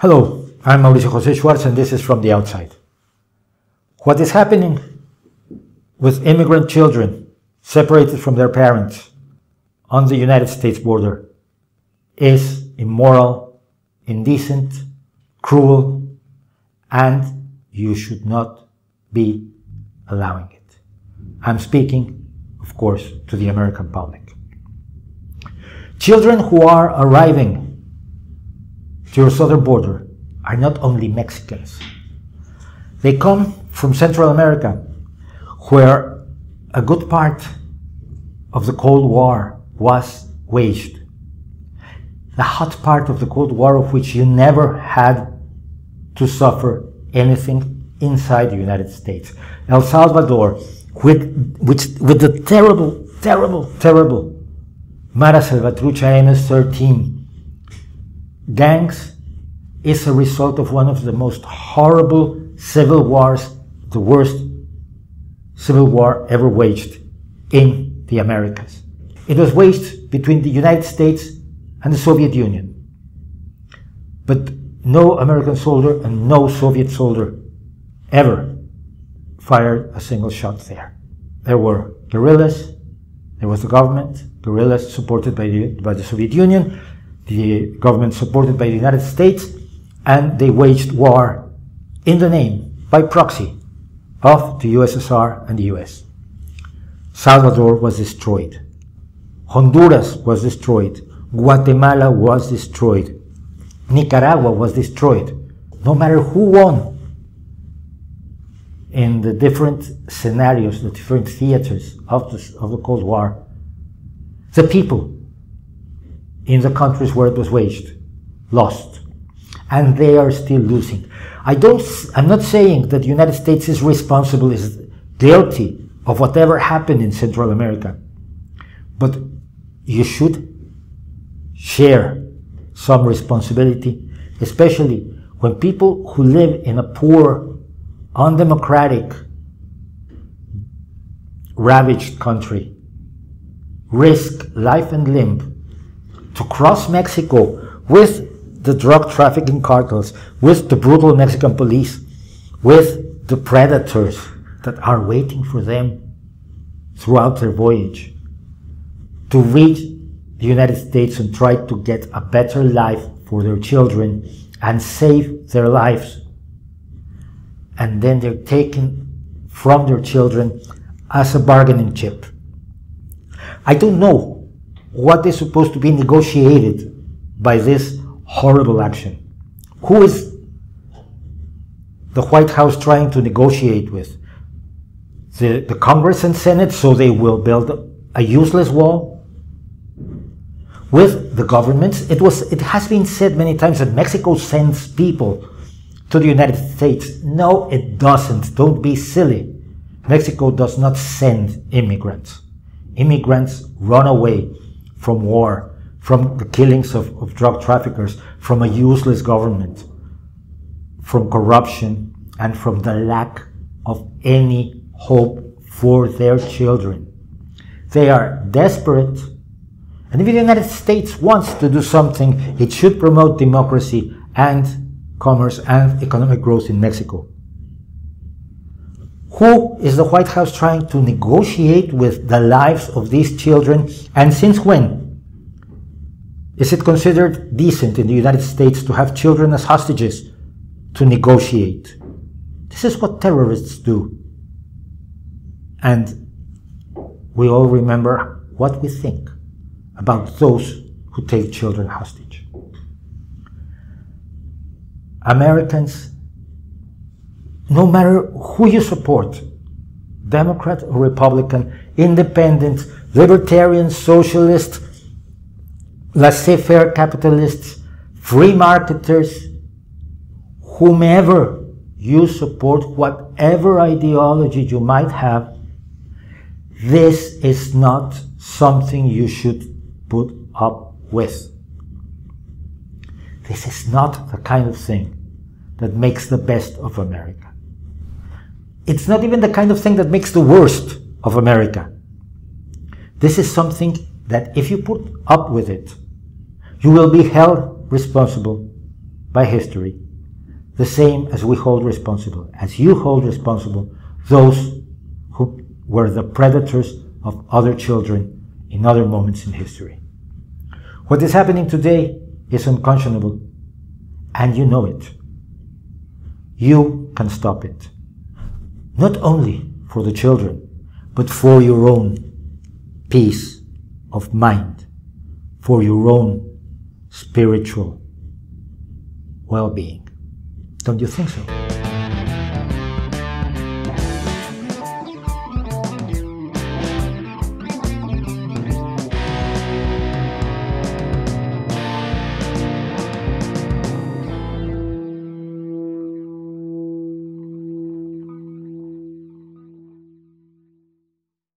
Hello, I'm Mauricio José Schwartz, and this is From the Outside. What is happening with immigrant children separated from their parents on the United States border is immoral, indecent, cruel, and you should not be allowing it. I'm speaking, of course, to the American public. Children who are arriving to your southern border are not only Mexicans. They come from Central America, where a good part of the Cold War was waged. The hot part of the Cold War, of which you never had to suffer anything inside the United States. El Salvador, with the terrible Mara Salvatrucha MS-13 gangs, is a result of one of the most horrible civil wars, the worst civil war ever waged in the Americas. It was waged between the United States and the Soviet Union. But no American soldier and no Soviet soldier ever fired a single shot there. There were guerrillas, there was the government, guerrillas supported by the Soviet Union, the government supported by the United States, and they waged war in the name, by proxy, of the USSR and the US. Salvador was destroyed. Honduras was destroyed. Guatemala was destroyed. Nicaragua was destroyed. No matter who won in the different scenarios, the different theaters of the Cold War, the people in the countries where it was waged lost, and they are still losing. I'm not saying that the United States is responsible, is guilty of whatever happened in Central America, but you should share some responsibility, especially when people who live in a poor, undemocratic, ravaged country risk life and limb to cross Mexico with the drug trafficking cartels, with the brutal Mexican police, with the predators that are waiting for them throughout their voyage, to reach the United States and try to get a better life for their children and save their lives. And then they're taken from their children as a bargaining chip. I don't know what is supposed to be negotiated by this horrible action. Who is the White House trying to negotiate with? The Congress and Senate, so they will build a useless wall? With the governments? It has been said many times that Mexico sends people to the United States. No, it doesn't. Don't be silly. Mexico does not send immigrants. Immigrants run away from war, from the killings of drug traffickers, from a useless government, from corruption, and from the lack of any hope for their children. They are desperate, and if the United States wants to do something, it should promote democracy and commerce and economic growth in Mexico. Who is the White House trying to negotiate with the lives of these children, and since when? Is it considered decent in the United States to have children as hostages to negotiate? This is what terrorists do. And we all remember what we think about those who take children hostage. Americans, no matter who you support, Democrat or Republican, independent, libertarian, socialist, laissez-faire capitalists, free marketers, whomever you support, whatever ideology you might have, this is not something you should put up with. This is not the kind of thing that makes the best of America. It's not even the kind of thing that makes the worst of America. This is something that if you put up with it, you will be held responsible by history, the same as we hold responsible, as you hold responsible, those who were the predators of other children in other moments in history. What is happening today is unconscionable, and you know it. You can stop it. Not only for the children, but for your own peace of mind, for your own spiritual well-being. Don't you think so?